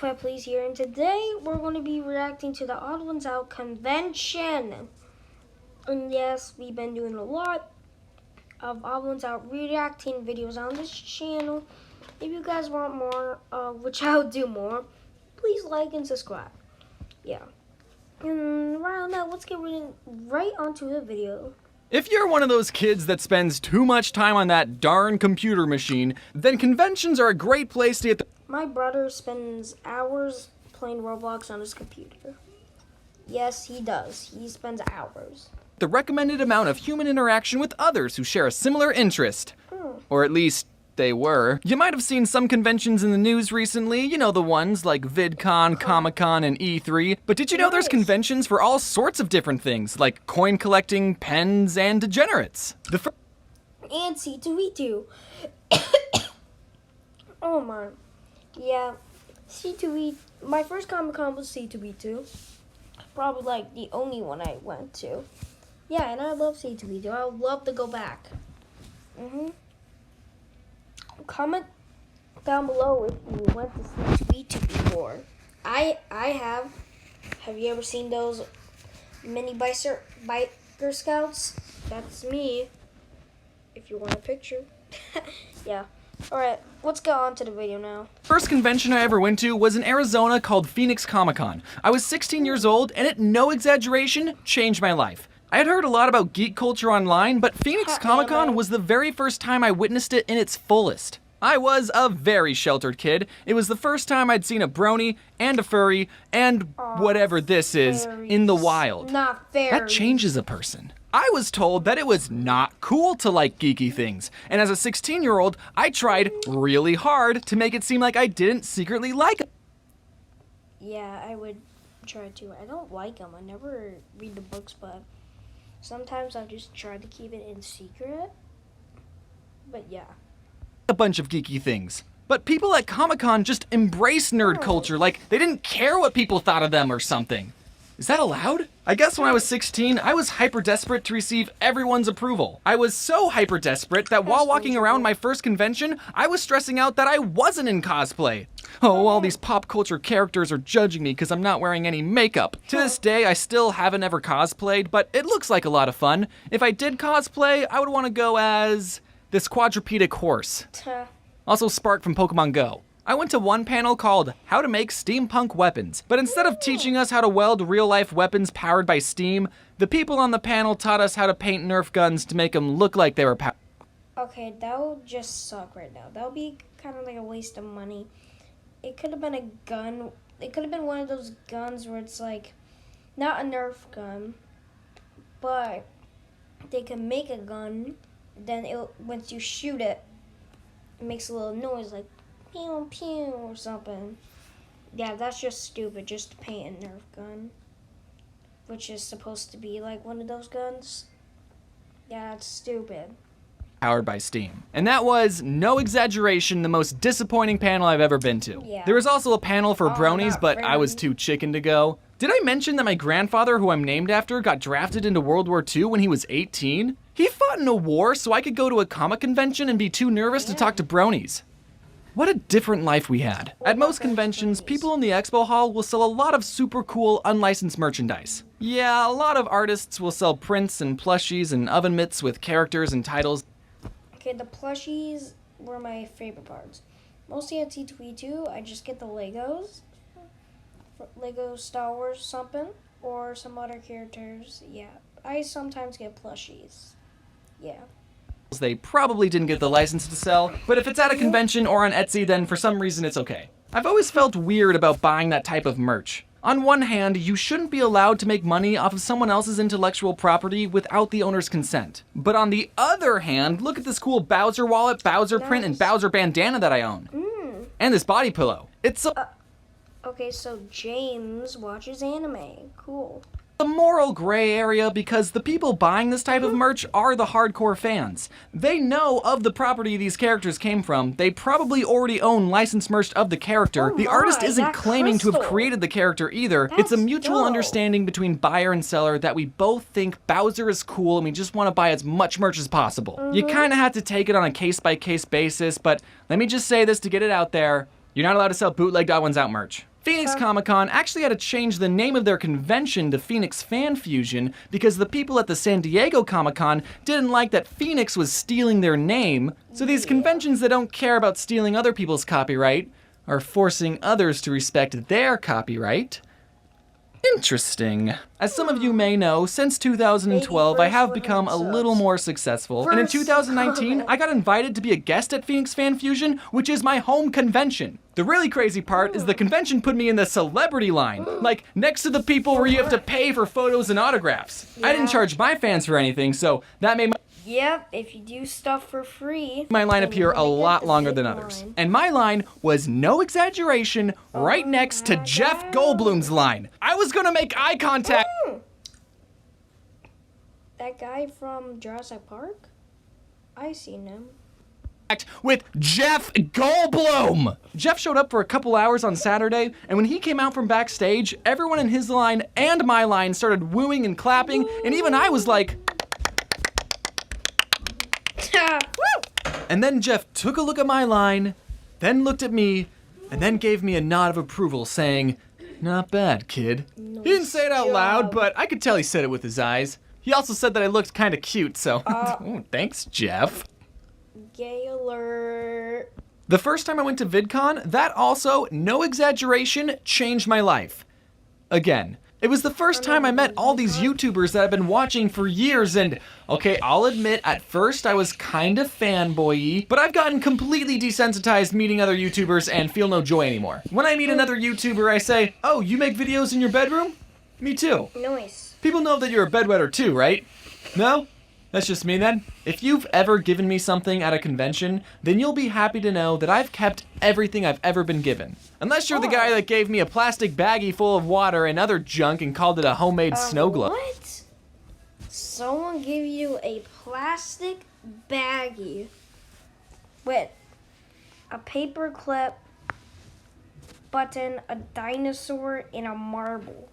Fat Please here, and today we're going to be reacting to the Odd Ones Out convention. And yes, we've been doing a lot of Odd Ones Out reacting videos on this channel. If you guys want more, which I'll do more, please like and subscribe. Yeah. And right on that, let's get right onto the video. If you're one of those kids that spends too much time on that darn computer machine, then conventions are a great place to get the... My brother spends hours playing Roblox on his computer. Yes, he does. He spends hours. The recommended amount of human interaction with others who share a similar interest. Or at least they were. You might have seen some conventions in the news recently, you know, the ones like VidCon, Comic-Con, and E3. But did you know there's conventions for all sorts of different things, like coin collecting, pens, and degenerates? And C2E2. Oh my. Yeah, C2E, my first Comic-Con was C2E2. Probably like the only one I went to. Yeah, and I love C2E2. I would love to go back. Comment down below if you went to C2E2 before. I have. Have you ever seen those mini biker scouts? That's me. If you want a picture. Yeah. Alright, let's go on to the video now. First convention I ever went to was in Arizona called Phoenix Comic-Con. I was 16 years old, and it, no exaggeration, changed my life. I had heard a lot about geek culture online, but Phoenix Comic-Con was the very first time I witnessed it in its fullest. I was a very sheltered kid. It was the first time I'd seen a brony and a furry and whatever this is in the wild. Not fair. That changes a person. I was told that it was not cool to like geeky things, and as a 16-year-old, I tried really hard to make it seem like I didn't secretly like them. Yeah, I would try to. I don't like them. I never read the books, but sometimes I just try to keep it in secret. But yeah. A bunch of geeky things. But people at Comic-Con just embrace nerd culture like they didn't care what people thought of them or something. Is that allowed? I guess when I was 16, I was hyper desperate to receive everyone's approval. I was so hyper desperate that while walking around my first convention, I was stressing out that I wasn't in cosplay. Oh, all these pop culture characters are judging me because I'm not wearing any makeup. To this day, I still haven't ever cosplayed, but it looks like a lot of fun. If I did cosplay, I would want to go as this quadrupedic horse. Also Spark from Pokemon Go. I went to one panel called How to Make Steampunk Weapons, but instead of teaching us how to weld real-life weapons powered by steam, the people on the panel taught us how to paint Nerf guns to make them look like they were powered. Okay, that would just suck right now. That would be kind of like a waste of money. It could have been a gun. It could have been one of those guns where it's like, not a Nerf gun, but they can make a gun, then once you shoot it, it makes a little noise like pew pew or something. Yeah, that's just stupid, just to paint a Nerf gun, which is supposed to be like one of those guns. Yeah, it's stupid. Powered by steam. And that was, no exaggeration, the most disappointing panel I've ever been to. Yeah. There was also a panel for bronies, but I was too chicken to go. Did I mention that my grandfather, who I'm named after, got drafted into World War II when he was 18? He fought in a war so I could go to a comic convention and be too nervous to talk to bronies. What a different life we had. At most conventions, people in the expo hall will sell a lot of super cool unlicensed merchandise. Yeah, a lot of artists will sell prints and plushies and oven mitts with characters and titles. Okay, the plushies were my favorite parts. Mostly at C2E2, I just get the Legos. Lego Star Wars something, or some other characters. Yeah, I sometimes get plushies. Yeah. They probably didn't get the license to sell, but if it's at a convention or on Etsy, then for some reason it's okay. I've always felt weird about buying that type of merch. On one hand, you shouldn't be allowed to make money off of someone else's intellectual property without the owner's consent. But on the other hand, look at this cool Bowser wallet, Bowser print, and Bowser bandana that I own. And this body pillow. It's so... Okay, so James watches anime. Cool. The moral gray area because the people buying this type of merch are the hardcore fans. They know of the property these characters came from. They probably already own licensed merch of the character. The artist isn't claiming to have created the character either. It's a mutual understanding between buyer and seller that we both think Bowser is cool and we just want to buy as much merch as possible. You kind of have to take it on a case-by-case basis, but let me just say this to get it out there. You're not allowed to sell bootlegged Odd Ones Out merch. Phoenix Comic-Con actually had to change the name of their convention to Phoenix Fan Fusion because the people at the San Diego Comic-Con didn't like that Phoenix was stealing their name, so these conventions that don't care about stealing other people's copyright are forcing others to respect their copyright. Interesting. As some of you may know, since 2012, I have become a little more successful. And in 2019, I got invited to be a guest at Phoenix Fan Fusion, which is my home convention. The really crazy part is the convention put me in the celebrity line, like next to the people where you have to pay for photos and autographs. I didn't charge my fans for anything, so that made Yep, if you do stuff for free, my line then appear you're a gonna get lot the longer big than others. line. And my line was, no exaggeration, right next to my Jeff God. Goldblum's line. I was gonna make eye contact. That guy from Jurassic Park? I seen him. With Jeff Goldblum. Jeff showed up for a couple hours on Saturday, and when he came out from backstage, everyone in his line and my line started wooing and clapping, and even I was like, and then Jeff took a look at my line, then looked at me, and then gave me a nod of approval, saying, "Not bad, kid." He didn't say it out loud, but I could tell he said it with his eyes. He also said that I looked kind of cute, so oh, thanks, Jeff. Gay alert. The first time I went to VidCon, that also, no exaggeration, changed my life. Again, it was the first time I met all these YouTubers that I've been watching for years, and okay, I'll admit, at first I was kind of fanboy-y, but I've gotten completely desensitized meeting other YouTubers and feel no joy anymore. When I meet another YouTuber, I say, "Oh, you make videos in your bedroom? Me too." Nice. People know that you're a bedwetter too, right? No? That's just me then. If you've ever given me something at a convention, then you'll be happy to know that I've kept everything I've ever been given. Unless you're the guy that gave me a plastic baggie full of water and other junk and called it a homemade snow globe. What? Someone gave you a plastic baggie with a paper clip, button, a dinosaur, and a marble.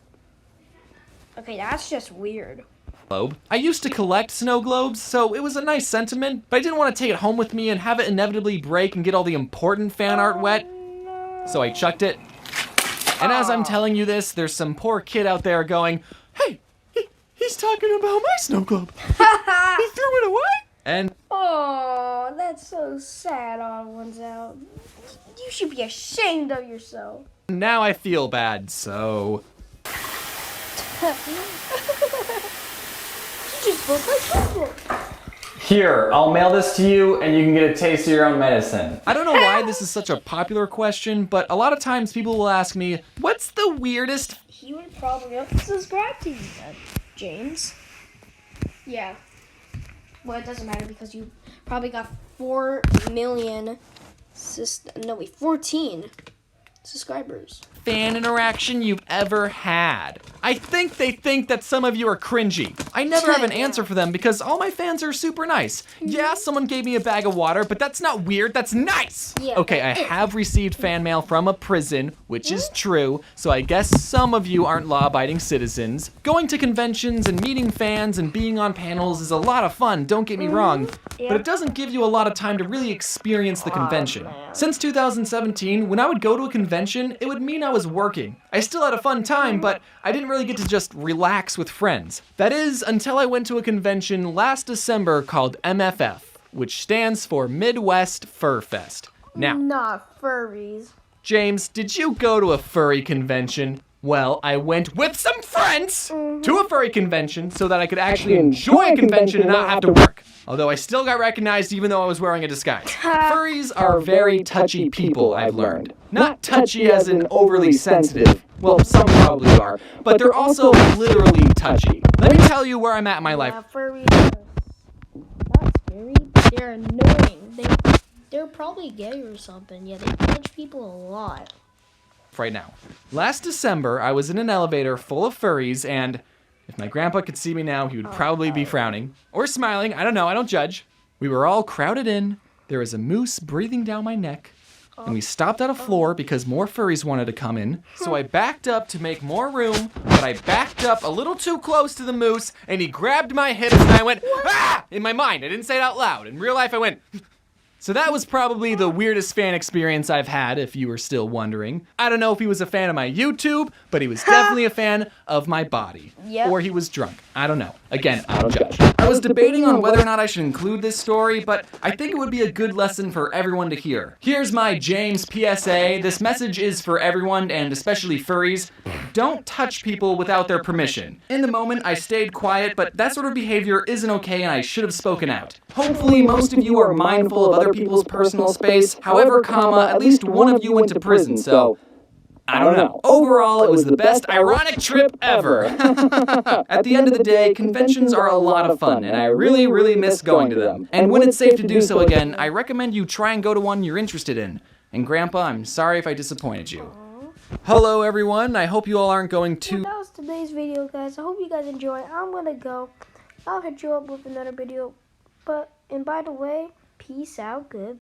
Okay, that's just weird. Globe. I used to collect snow globes, so it was a nice sentiment, but I didn't want to take it home with me and have it inevitably break and get all the important fan art wet, so I chucked it. And as I'm telling you this, there's some poor kid out there going, "Hey, he's talking about my snow globe. He threw it away?" And Oh, that's so sad. All one's out. You should be ashamed of yourself. now I feel bad, so... You just broke my checkbook. Here, I'll mail this to you and you can get a taste of your own medicine. I don't know why this is such a popular question, but a lot of times people will ask me, what's the weirdest... He would probably subscribe to you then, James. Yeah. Well, it doesn't matter because you probably got 4 million 14 subscribers. fan interaction you've ever had? I think they think that some of you are cringy. I never have an answer for them because all my fans are super nice. Yeah, someone gave me a bag of water, but that's not weird, that's nice! Yeah, Okay, I have received fan mail from a prison, which is true, so I guess some of you aren't law-abiding citizens. Going to conventions and meeting fans and being on panels is a lot of fun, don't get me wrong, but it doesn't give you a lot of time to really experience the convention. Since 2017, when I would go to a convention, it would mean I was working. I still had a fun time, but I didn't really get to just relax with friends. That is, until I went to a convention last December called MFF, which stands for Midwest Fur Fest. Now, Not furries. James, did you go to a furry convention? Well, I went with some friends to a furry convention so that I could actually enjoy a convention and not have to work. Although I still got recognized even though I was wearing a disguise. Furries are very touchy people, I've learned. Not touchy as in overly sensitive. Well, some probably are. But they're also literally touchy. Let me tell you where I'm at in my life. Yeah, furries are not scary, but they're annoying. They're probably gay or something. Yeah, they touch people a lot. Right now. Last December, I was in an elevator full of furries, and if my grandpa could see me now, he would probably be frowning. Or smiling, I don't know, I don't judge. We were all crowded in, there was a moose breathing down my neck, and we stopped at a floor because more furries wanted to come in. So I backed up to make more room, but I backed up a little too close to the moose, and he grabbed my hips, and I went, "Ah!" In my mind, I didn't say it out loud. In real life, I went, So that was probably the weirdest fan experience I've had, if you were still wondering. I don't know if he was a fan of my YouTube, but he was definitely a fan of my body. Yep. Or he was drunk. I don't know. Again, I don't judge. I was debating on whether or not I should include this story, but I think it would be a good lesson for everyone to hear. Here's my James PSA. This message is for everyone, and especially furries. Don't touch people without their permission. In the moment, I stayed quiet, but that sort of behavior isn't okay and I should have spoken out. Hopefully, most of you are mindful of other people's personal space. However, at least one of you went to prison, so I don't know. Overall, it was the best ironic trip ever. At the end of the day, conventions are a lot of fun, and I really, really miss going to them. And when it's safe to do so again, I recommend you try and go to one you're interested in. And Grandpa, I'm sorry if I disappointed you. Hello, everyone. I hope you all aren't going too... That was today's video, guys. I hope you guys enjoy. I'm gonna go. I'll hit you up with another video. And by the way, peace out. Good.